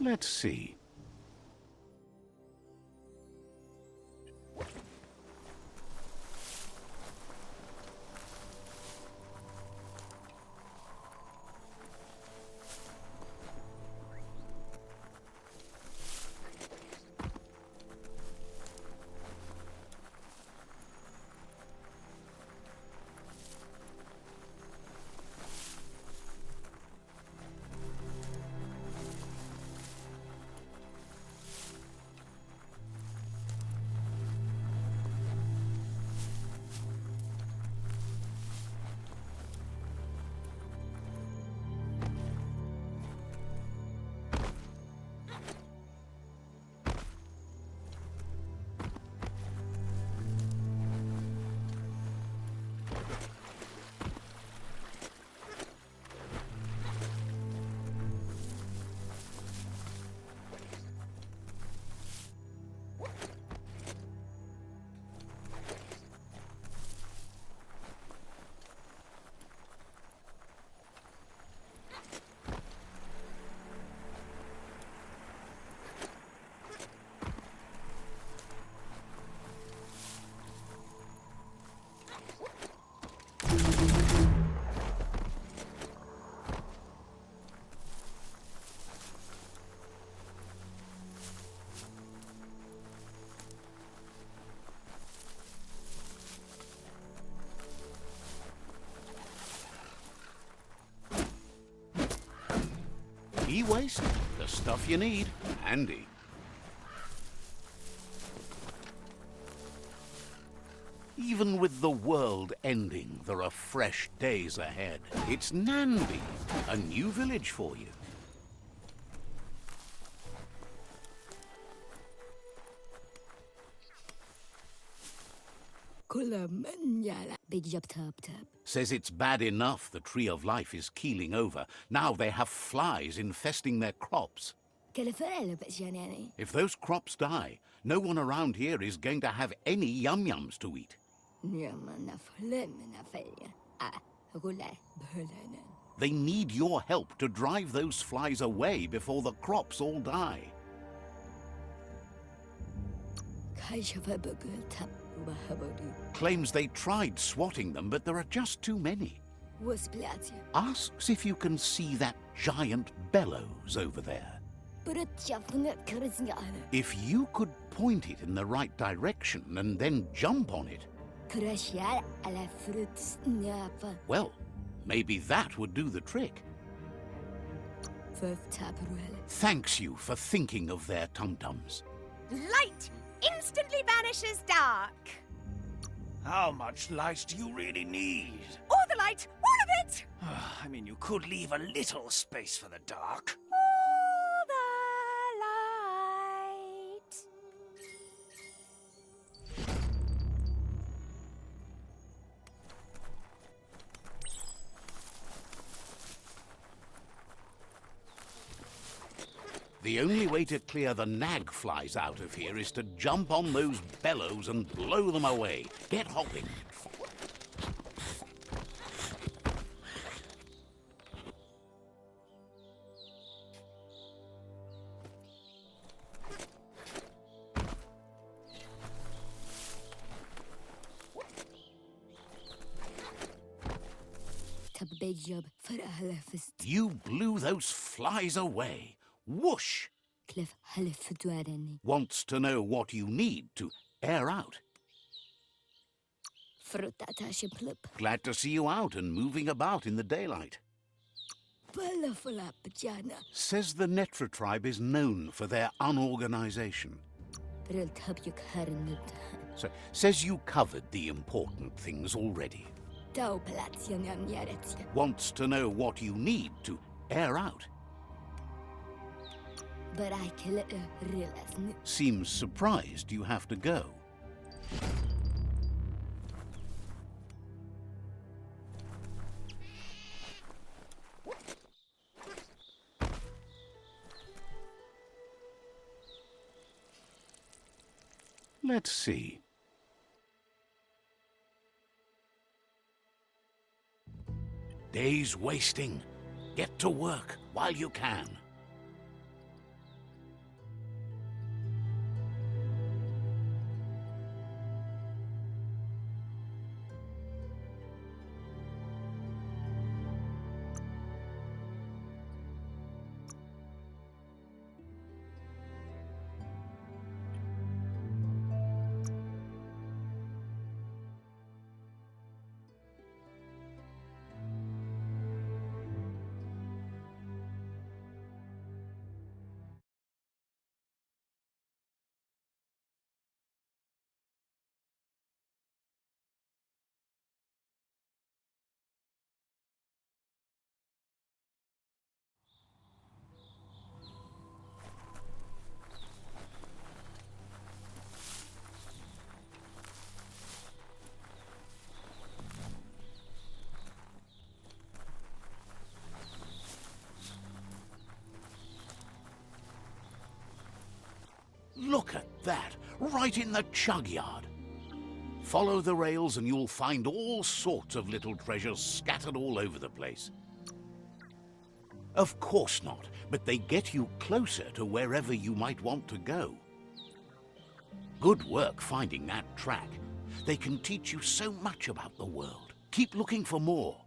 Let's see. E-waste, the stuff you need. Handy. Even with the world ending, there are fresh days ahead. It's Nanby, a new village for you. Says it's bad enough the Tree of Life is keeling over. Now they have flies infesting their crops. If those crops die, no one around here is going to have any yum-yums to eat. They need your help to drive those flies away before the crops all die. Claims they tried swatting them, but there are just too many. Asks if you can see that giant bellows over there. If you could point it in the right direction and then jump on it, well, maybe that would do the trick. Thanks you for thinking of their tum-tums. Light instantly banishes dark. How much light do you really need? All the light, all of it! I mean, you could leave a little space for the dark. All the light. The only way to clear the nag flies out of here is to jump on those bellows and blow them away. Get hopping. You blew those flies away. Whoosh! Wants to know what you need to air out. Glad to see you out and moving about in the daylight. Says the Netra tribe is known for their unorganization. So, says you covered the important things already. Wants to know what you need to air out. Seems surprised you have to go. Let's see. Day's wasting. Get to work while you can. Look at that, right in the chug yard. Follow the rails and you'll find all sorts of little treasures scattered all over the place. Of course not, but they get you closer to wherever you might want to go. Good work finding that track. They can teach you so much about the world. Keep looking for more.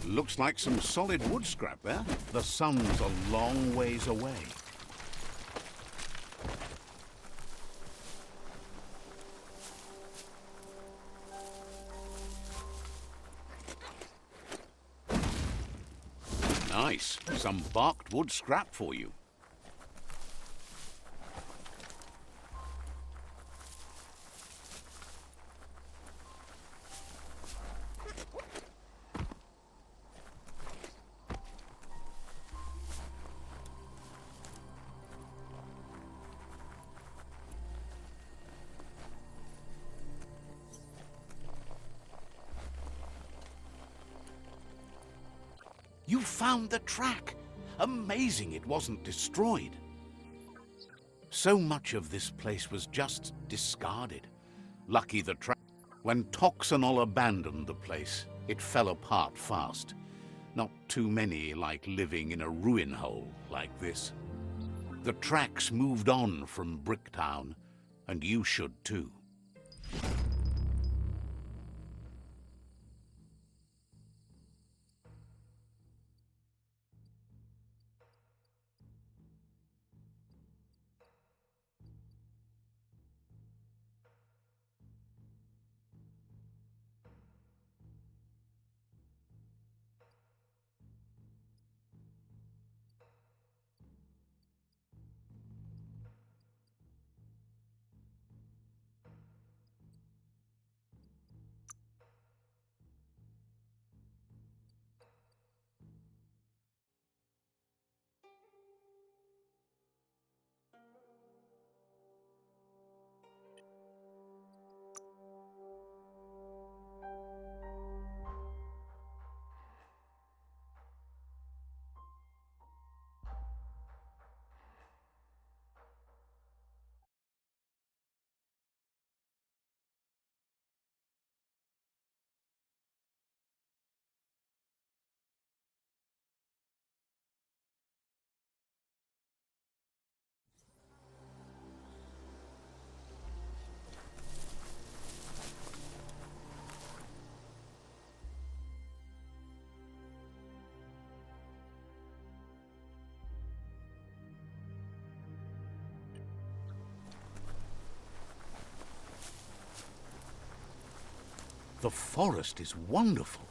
Looks like some solid wood scrap there. The sun's a long ways away. Nice. Some barked wood scrap for you. You found the track! Amazing it wasn't destroyed. So much of this place was just discarded. Lucky the track. When Toxanol abandoned the place, it fell apart fast. Not too many like living in a ruin hole like this. The tracks moved on from Bricktown, and you should too. The forest is wonderful.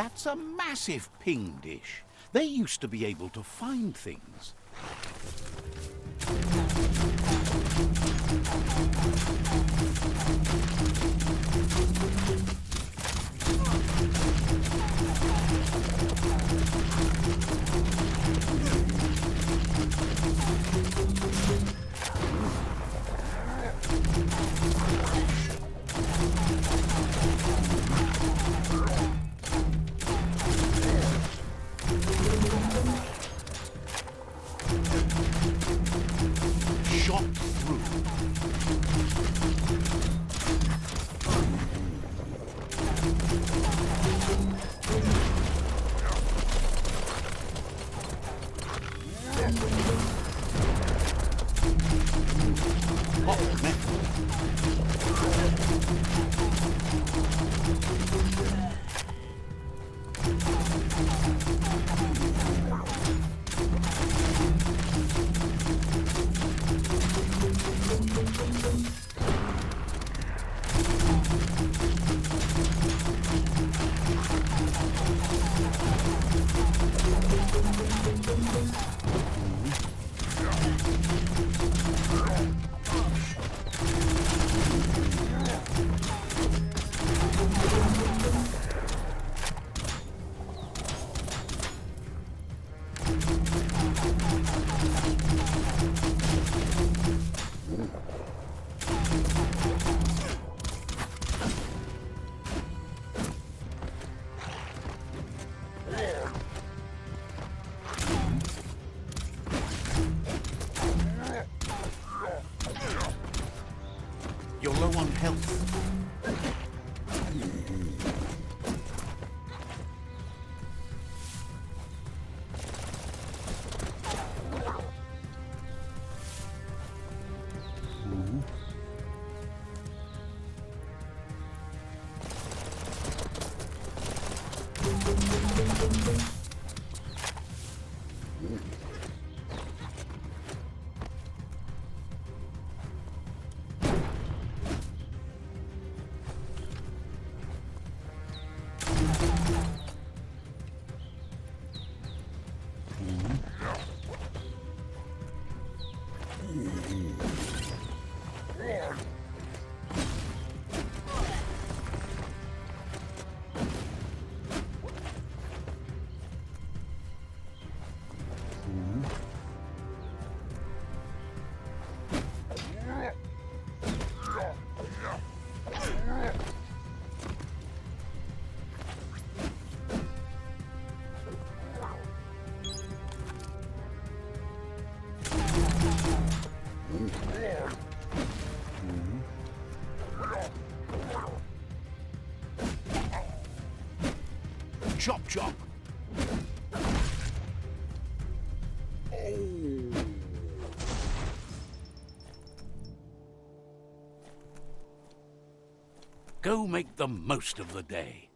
That's a massive ping dish. They used to be able to find things. Shot through. Hot metal. You're low on health. Chop, chop. Go make the most of the day.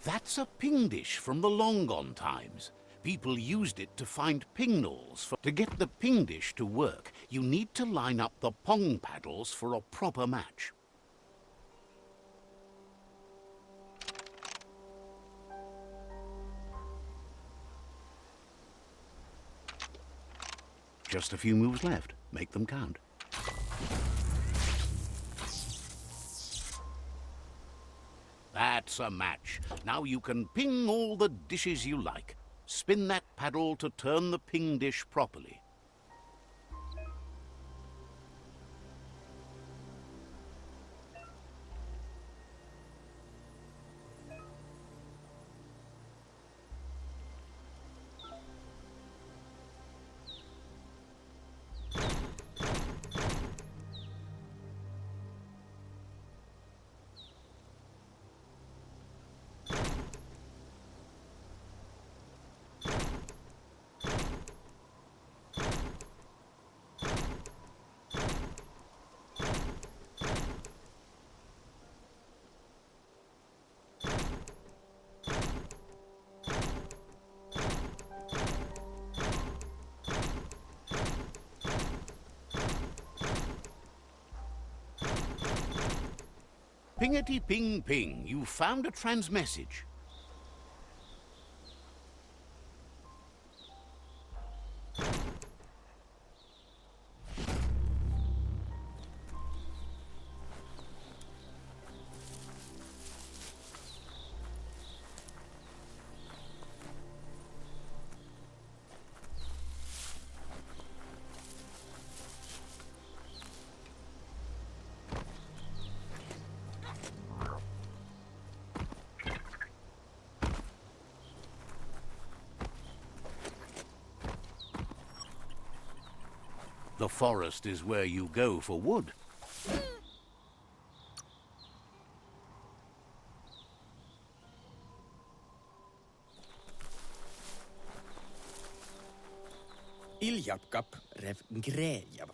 That's a ping dish from the long gone times. People used it to find ping knolls. To get the ping dish to work, you need to line up the pong paddles for a proper match. Just a few moves left. Make them count. That's a match. Now you can ping all the dishes you like. Spin that paddle to turn the ping dish properly. Pingety-ping-ping, you found a transmessage. The forest is where you go for wood.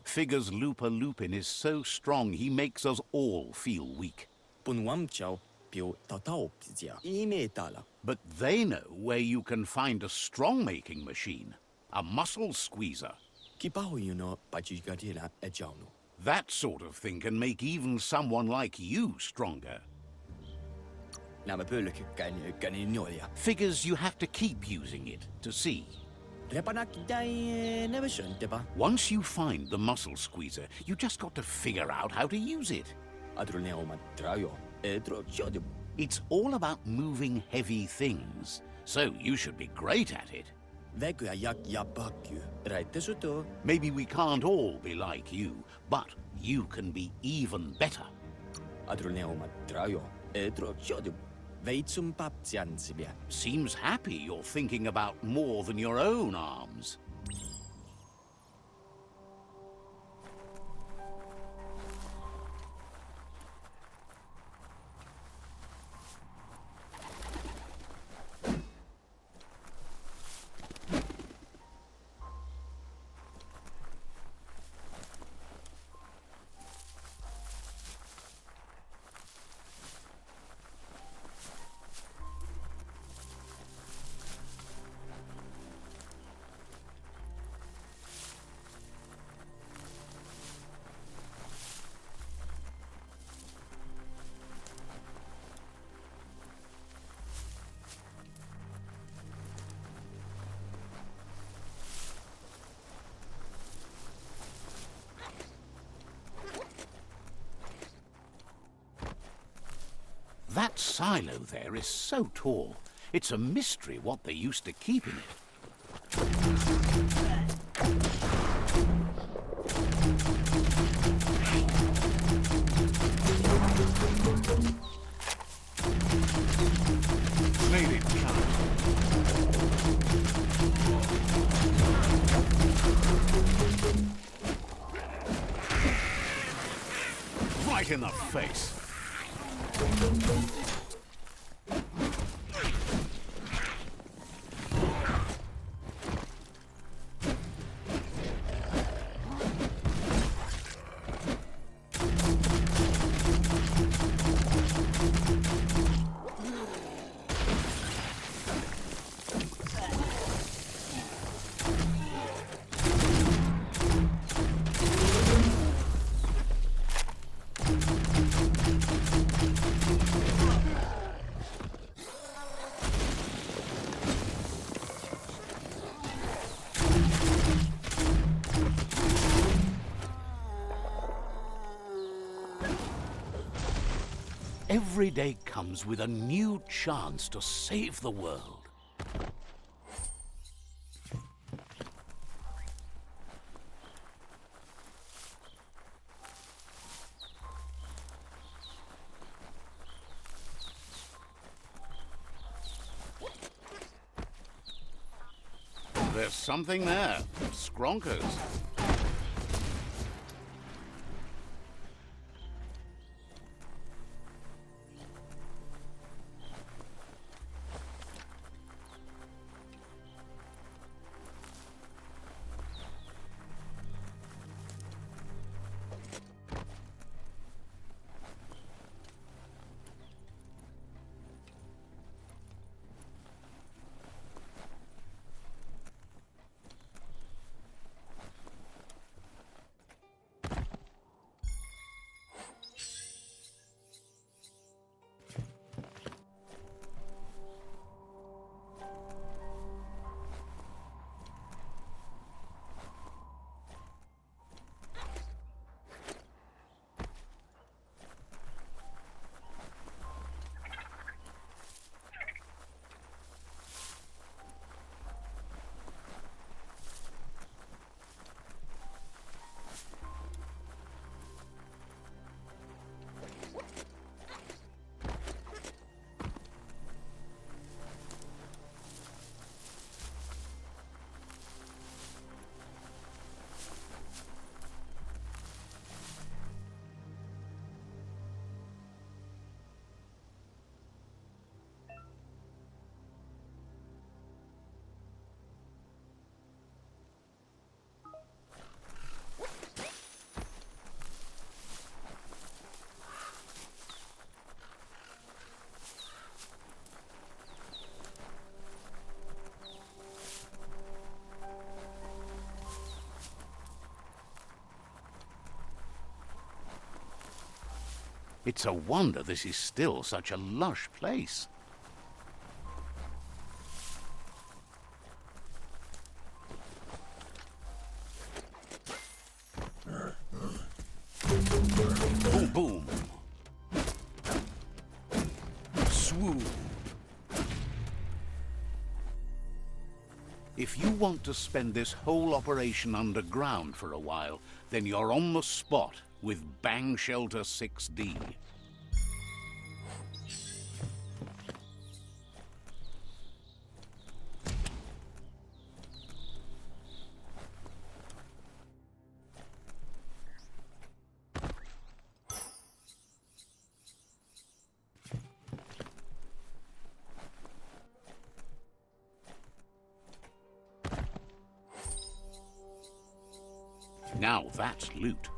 Figure's Lupin is so strong he makes us all feel weak. But they know where you can find a strong-making machine. A muscle squeezer. That sort of thing can make even someone like you stronger. Figures you have to keep using it to see. Once you find the muscle squeezer, you just got to figure out how to use it. It's all about moving heavy things, so you should be great at it. Maybe we can't all be like you, but you can be even better. Seems happy you're thinking about more than your own arms. That silo there is so tall. It's a mystery what they used to keep in it. Made it count. Right in the face. Every day comes with a new chance to save the world. There's something there. Skronkers. It's a wonder this is still such a lush place. Boom, boom. Swoop. If you want to spend this whole operation underground for a while, then you're on the spot with Bang Shelter 6D. Now that's loot.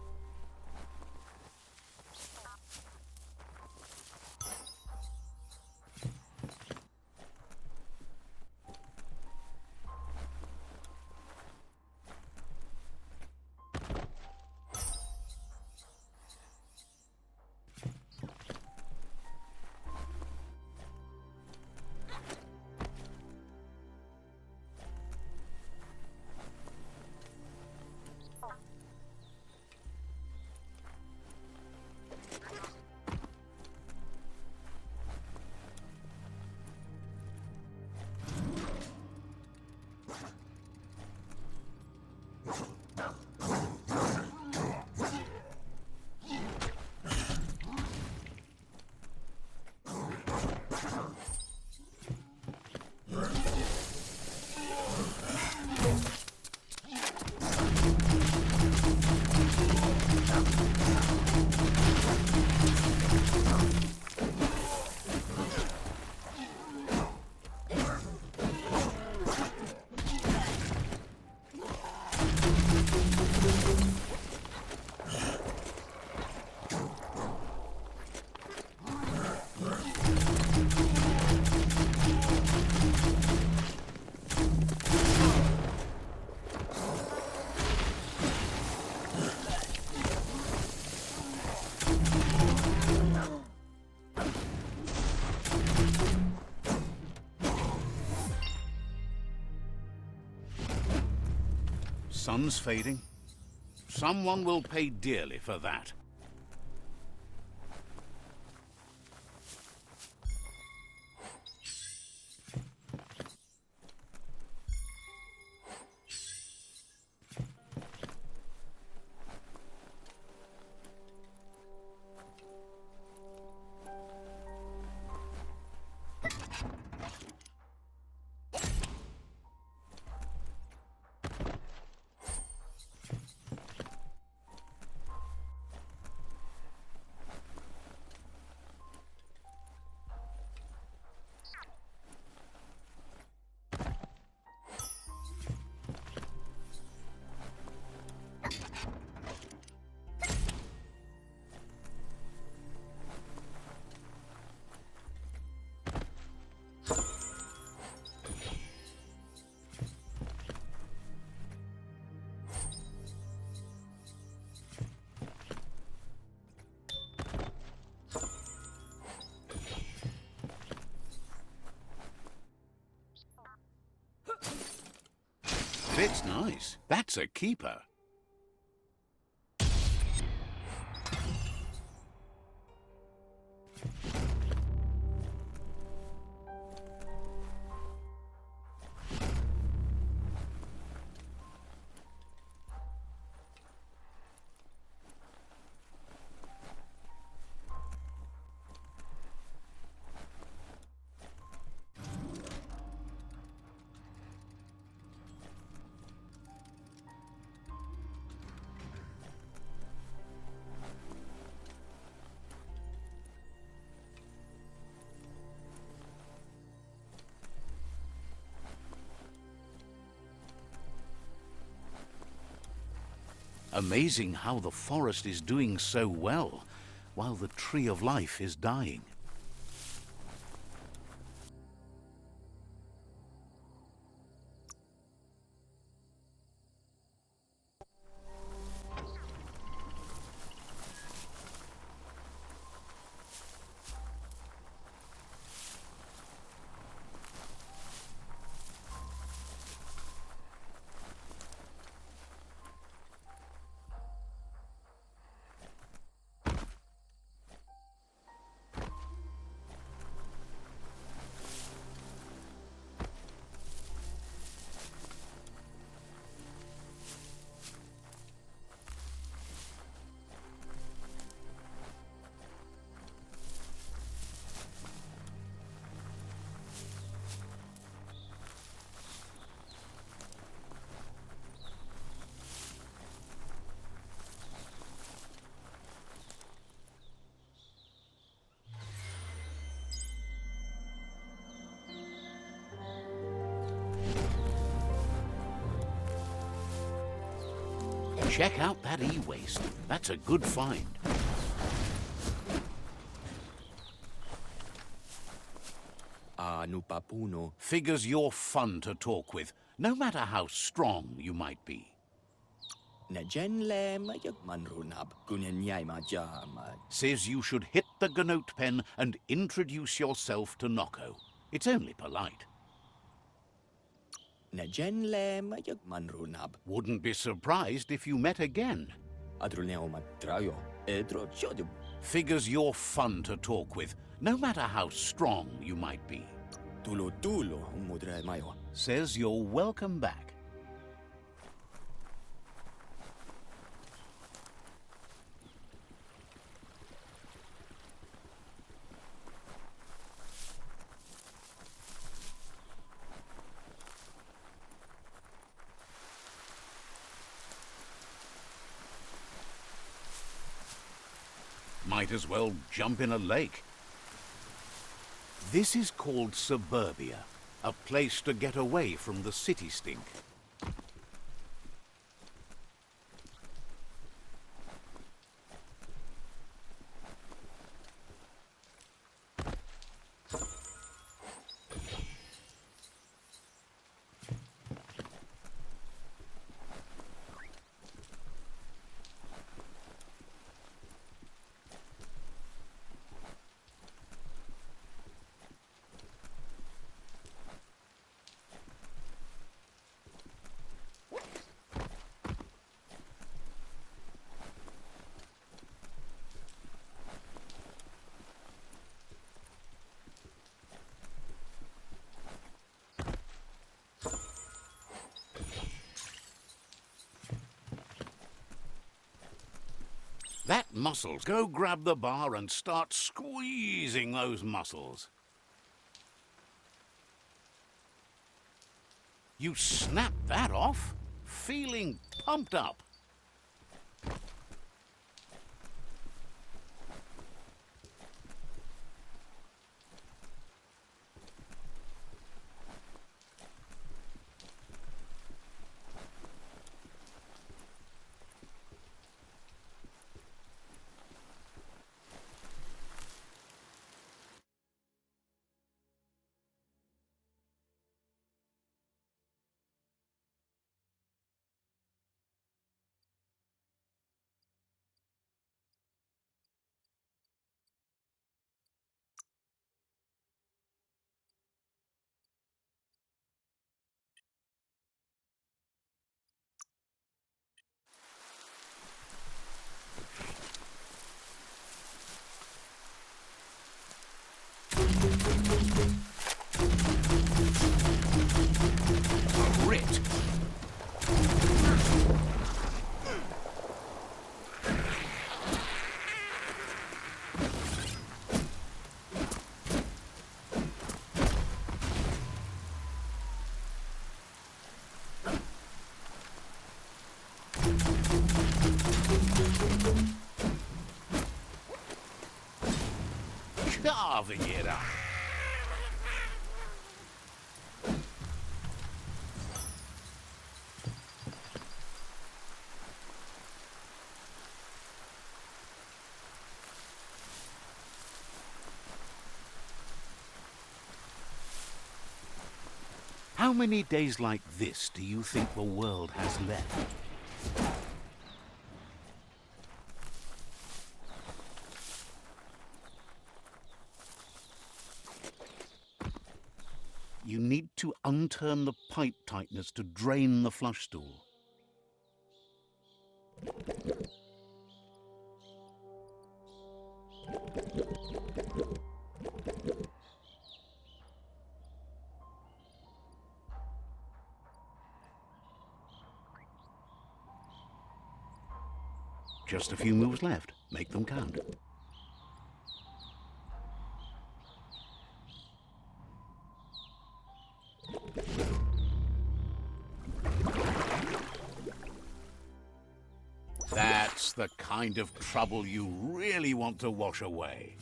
Sun's fading. Someone will pay dearly for that. Fits nice. That's a keeper. Amazing how the forest is doing so well, while the tree of life is dying. Check out that e-waste. That's a good find. Papuno. Figures you're fun to talk with, no matter how strong you might be. Najenle mayag manrunab kunyanyay majama. Says you should hit the ganote pen and introduce yourself to Noko. It's only polite. Najenle mayag manrunab. Wouldn't be surprised if you met again. Adruneo matrayo. Edro chodum. Figures you're fun to talk with, no matter how strong you might be. Tulo tulo mudre mayo. Says you're welcome back. Might as well jump in a lake. This is called suburbia, a place to get away from the city stink. That muscles. Go grab the bar and start squeezing those muscles. You snap that off, feeling pumped up. Grit. Carving it up. How many days like this do you think the world has left? You need to unturn the pipe tightness to drain the flush stool. Just a few moves left. Make them count. That's the kind of trouble you really want to wash away.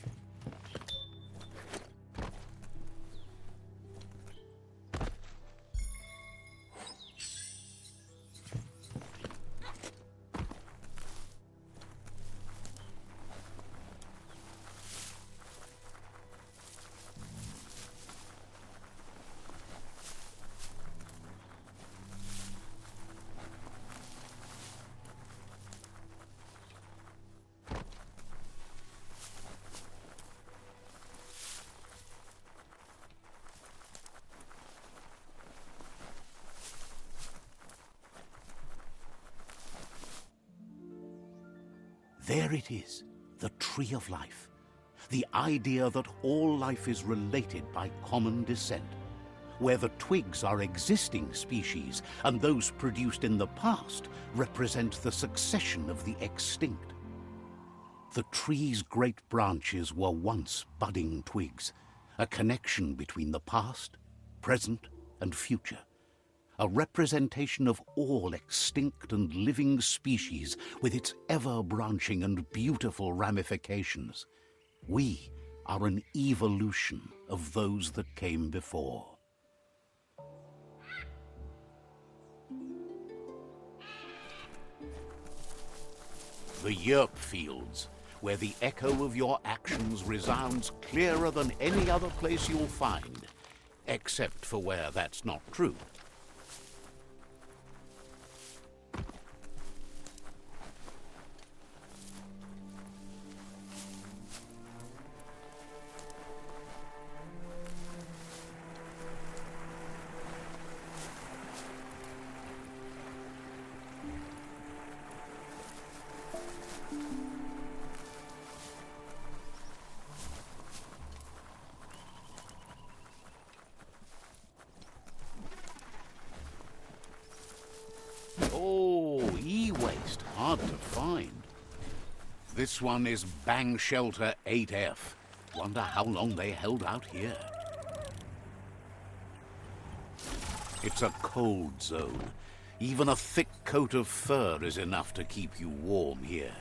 There it is, the tree of life. The idea that all life is related by common descent, where the twigs are existing species and those produced in the past represent the succession of the extinct. The tree's great branches were once budding twigs, a connection between the past, present, and future. A representation of all extinct and living species with its ever-branching and beautiful ramifications. We are an evolution of those that came before. The yerp fields, where the echo of your actions resounds clearer than any other place you'll find, except for where that's not true. Oh, e-waste, hard to find. This one is Bang Shelter 8F. Wonder how long they held out here. It's a cold zone. Even a thick coat of fur is enough to keep you warm here.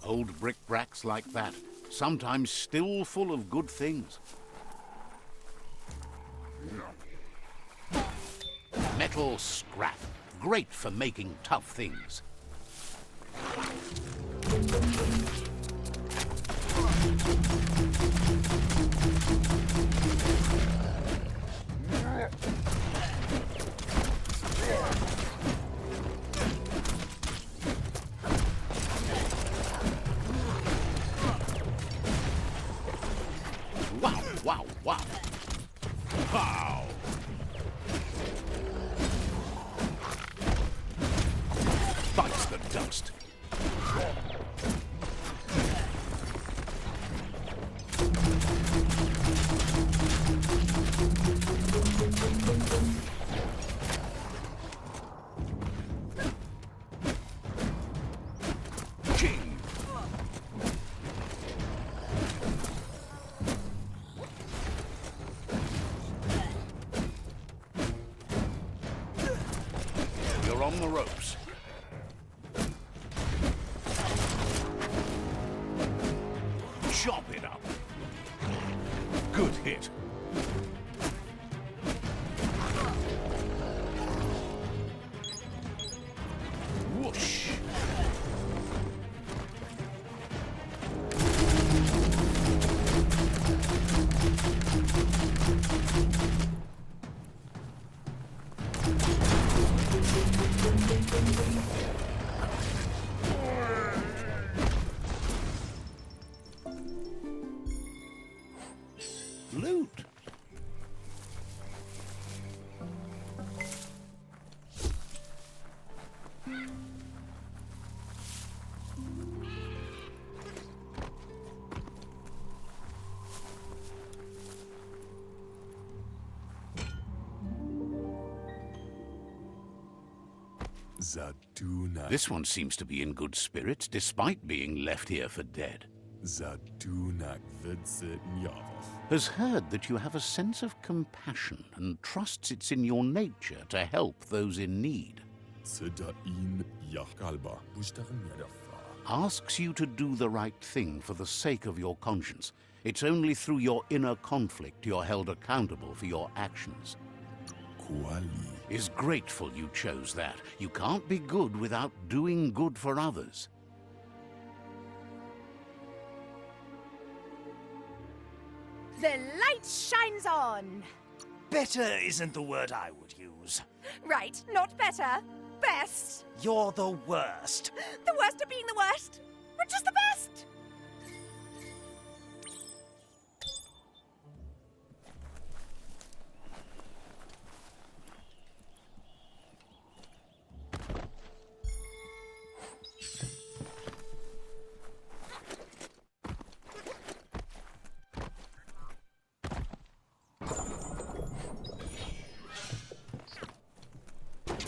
Old brick-bracks like that, sometimes still full of good things. Metal scrap, great for making tough things. Wow, wow, wow. Pow! Bites the dust. Ching! You're on the ropes. Chop it up. Good hit. Whoosh. Loot. Zaduna. This one seems to be in good spirits despite being left here for dead. Zaduna Vidsit Nyavov. Has heard that you have a sense of compassion and trusts it's in your nature to help those in need. Sidain Yakalba. Bushtarin Yadafa. Asks you to do the right thing for the sake of your conscience. It's only through your inner conflict you're held accountable for your actions. Kuali. is grateful you chose that. You can't be good without doing good for others. The light shines on. Better isn't the word I would use. Right, not better. Best. You're the worst. The worst of being the worst. But just the best.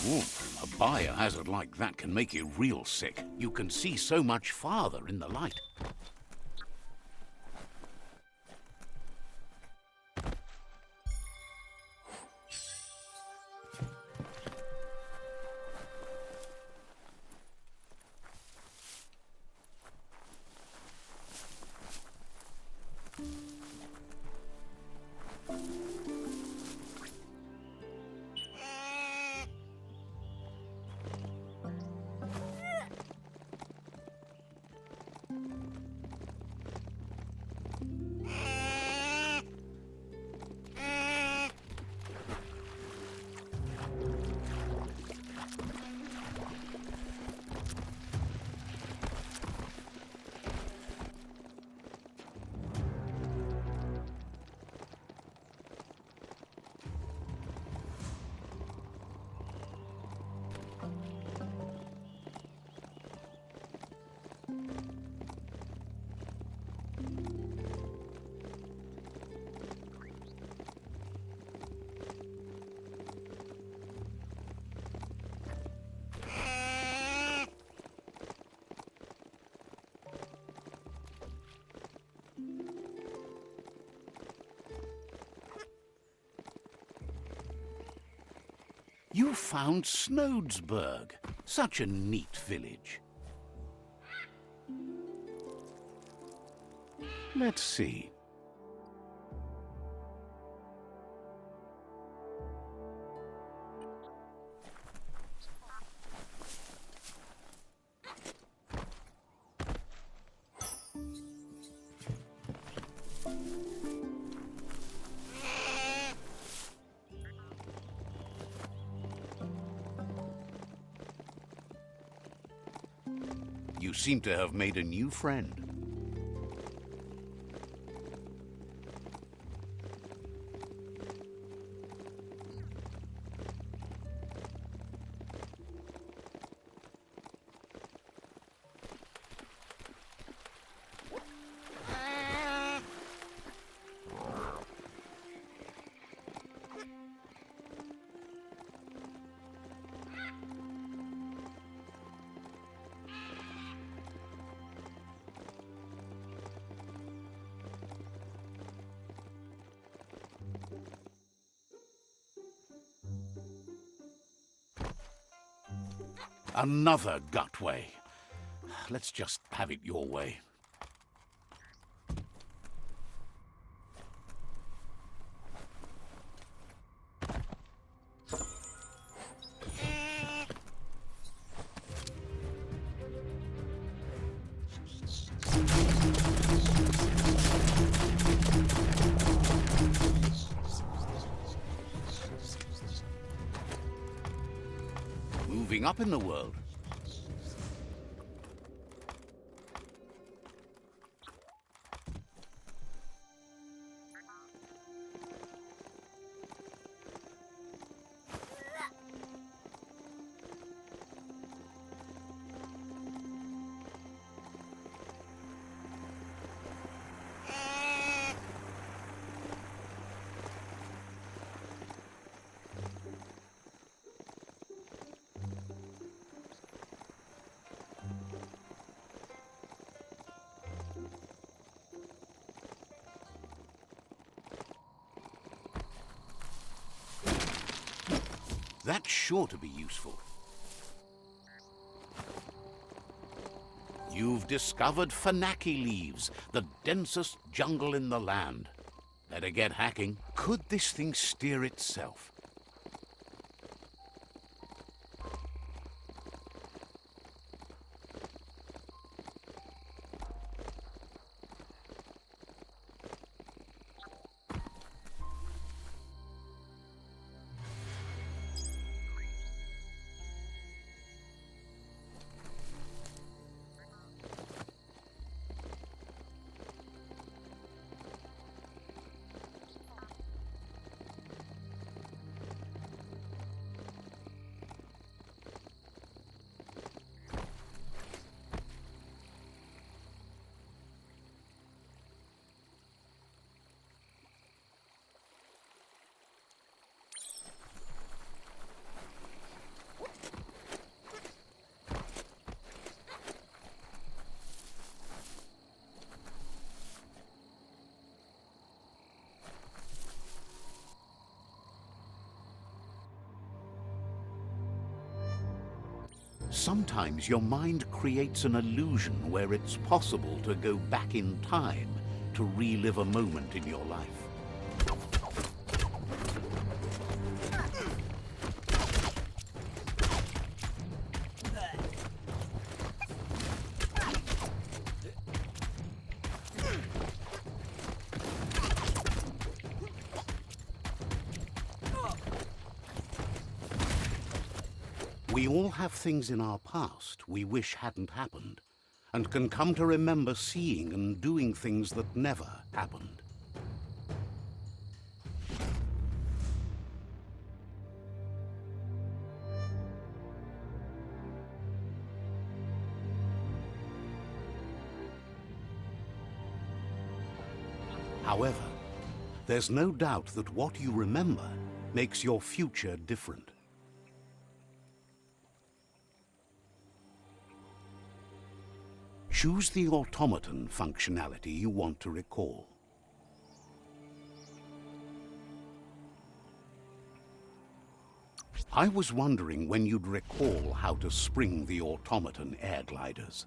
Ooh, a biohazard like that can make you real sick. You can see so much farther in the light. You found Snodesburg. Such a neat village. Let's see. You seem to have made a new friend. Another gutway. Let's just have it your way. Moving up in the world. That's sure to be useful. You've discovered Fanaki leaves, the densest jungle in the land. Better get hacking. Could this thing steer itself? Sometimes your mind creates an illusion where it's possible to go back in time to relive a moment in your life. We all have things in our past we wish hadn't happened, and can come to remember seeing and doing things that never happened. However, there's no doubt that what you remember makes your future different. Choose the automaton functionality you want to recall. I was wondering when you'd recall how to spring the automaton air gliders.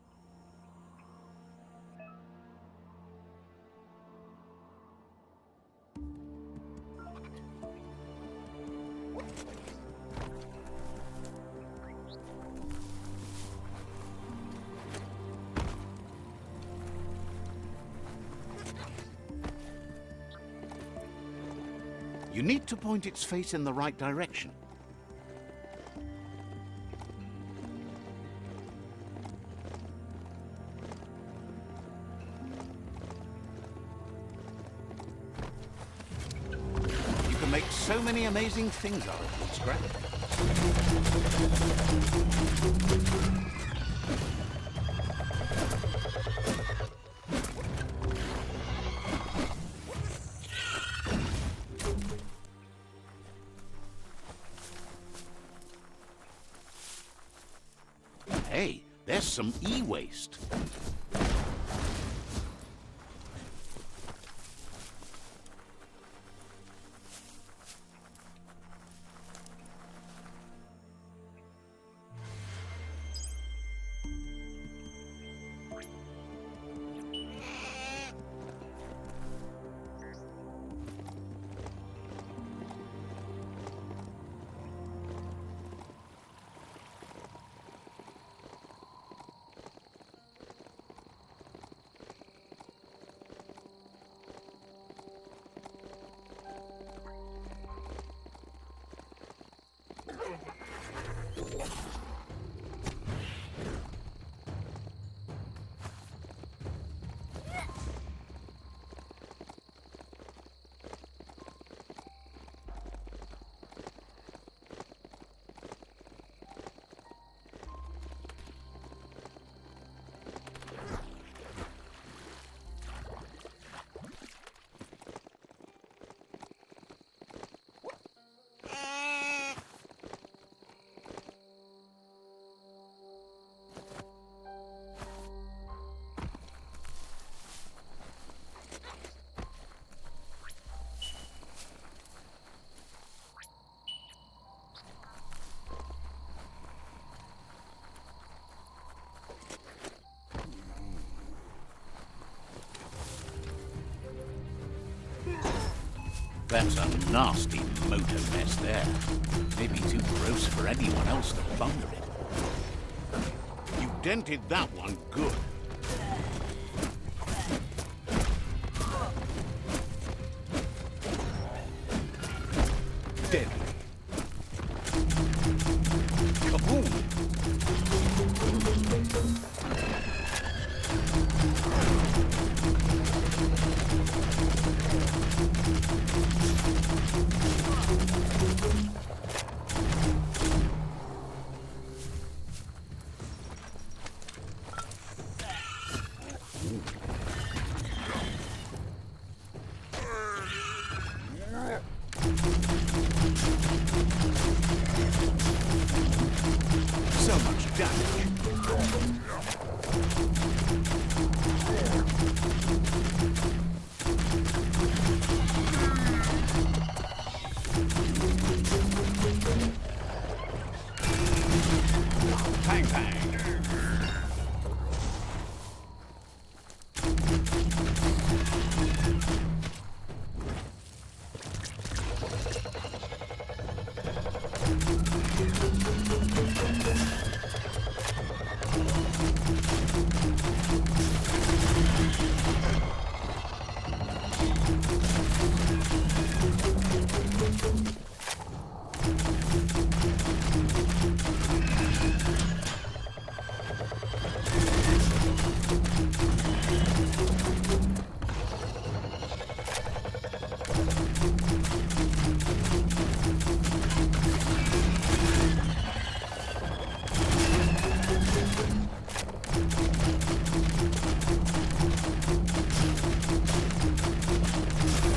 You need to point its face in the right direction. You can make so many amazing things out of wood scrap. Hey, there's some e-waste. That's a nasty motor mess there. Maybe too gross for anyone else to plunder it. You dented that one good. Deadly. Kaboom!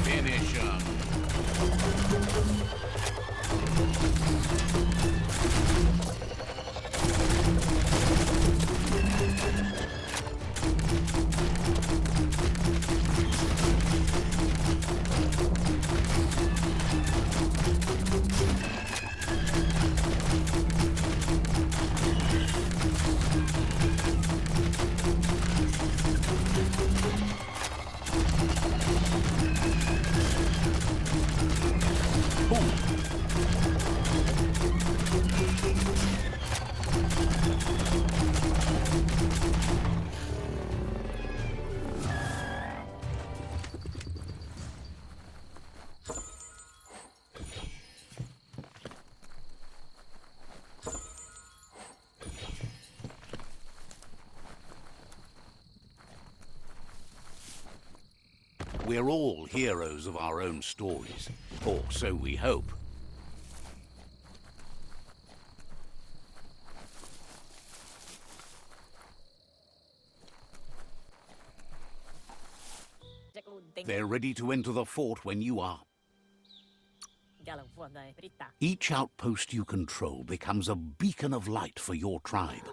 Finish 'em. We're all heroes of our own stories, or so we hope. They're ready to enter the fort when you are. Each outpost you control becomes a beacon of light for your tribe.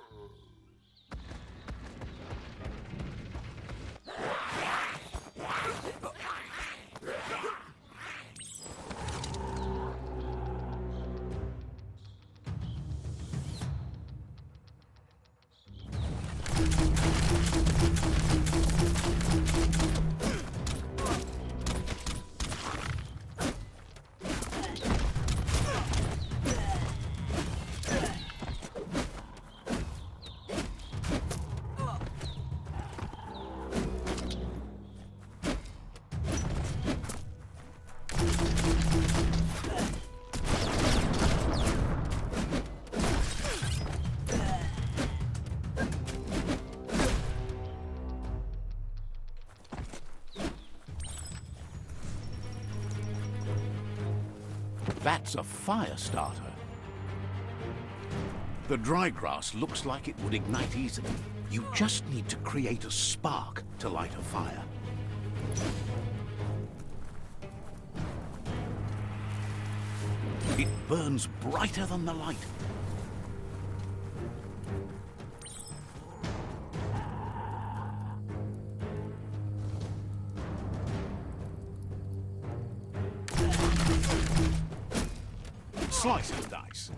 That's a fire starter. The dry grass looks like it would ignite easily. You just need to create a spark to light a fire. It burns brighter than the light. Slice and dice.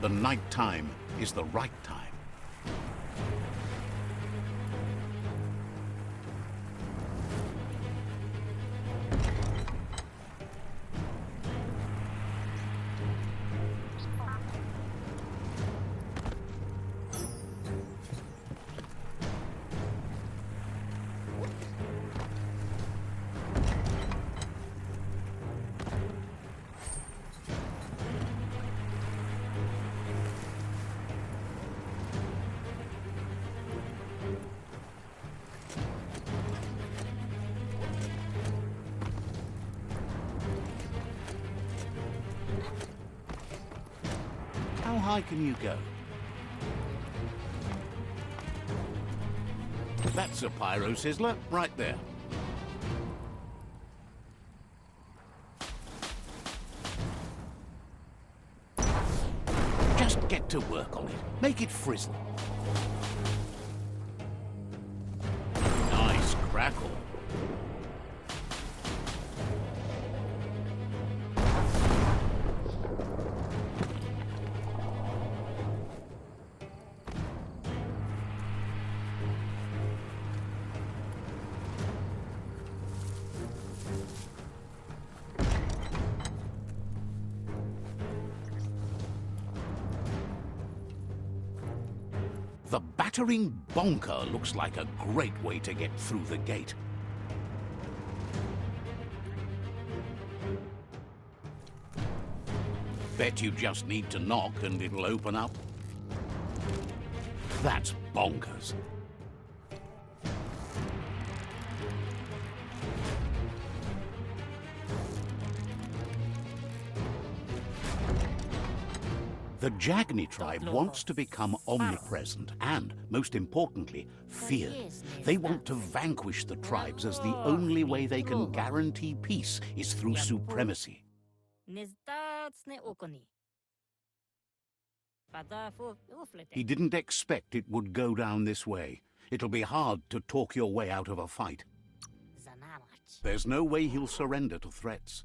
The night time is the right time. How high can you go? That's a pyro sizzler right there. Just get to work on it. Make it frizzle. Nice crackle. The battering bonker looks like a great way to get through the gate. Bet you just need to knock and it'll open up. That's bonkers. The Jagni tribe wants to become omnipresent and, most importantly, feared. They want to vanquish the tribes as the only way they can guarantee peace is through supremacy. He didn't expect it would go down this way. It'll be hard to talk your way out of a fight. There's no way he'll surrender to threats.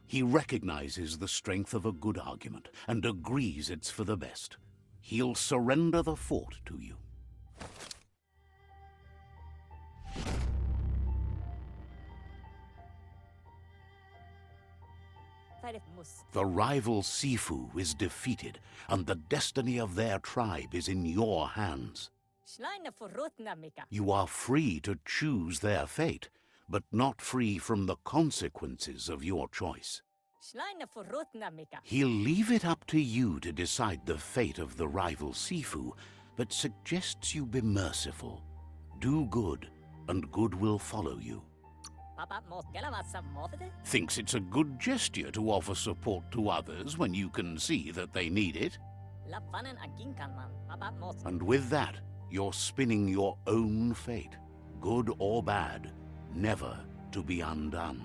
He recognizes the strength of a good argument and agrees it's for the best. He'll surrender the fort to you. The rival Sifu is defeated, and the destiny of their tribe is in your hands. You are free to choose their fate, but not free from the consequences of your choice. He'll leave it up to you to decide the fate of the rival Sifu, but suggests you be merciful. Do good, and good will follow you. Thinks it's a good gesture to offer support to others when you can see that they need it. And with that, you're spinning your own fate, good or bad, never to be undone.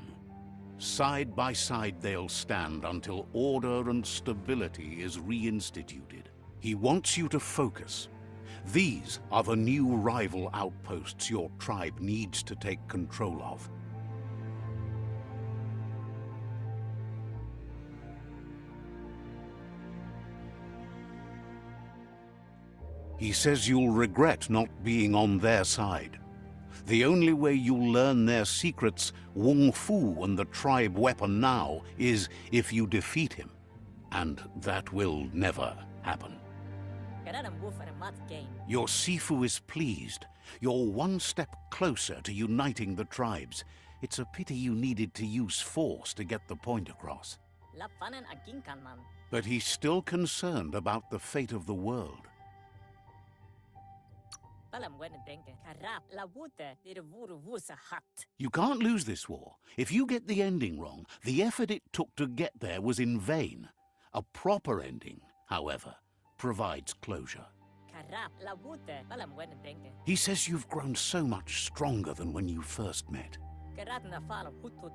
Side by side they'll stand until order and stability is reinstituted. He wants you to focus. These are the new rival outposts your tribe needs to take control of. He says you'll regret not being on their side. The only way you'll learn their secrets, Wung Fu and the tribe weapon now, is if you defeat him. And that will never happen. Your Sifu is pleased. You're one step closer to uniting the tribes. It's a pity you needed to use force to get the point across. But he's still concerned about the fate of the world. You can't lose this war. If you get the ending wrong, the effort it took to get there was in vain. A proper ending, however, provides closure. He says you've grown so much stronger than when you first met.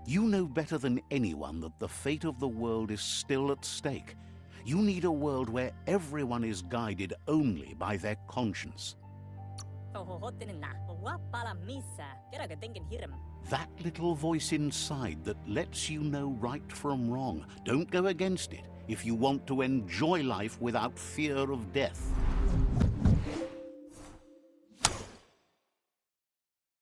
You know better than anyone that the fate of the world is still at stake. You need a world where everyone is guided only by their conscience. That little voice inside that lets you know right from wrong. Don't go against it if you want to enjoy life without fear of death.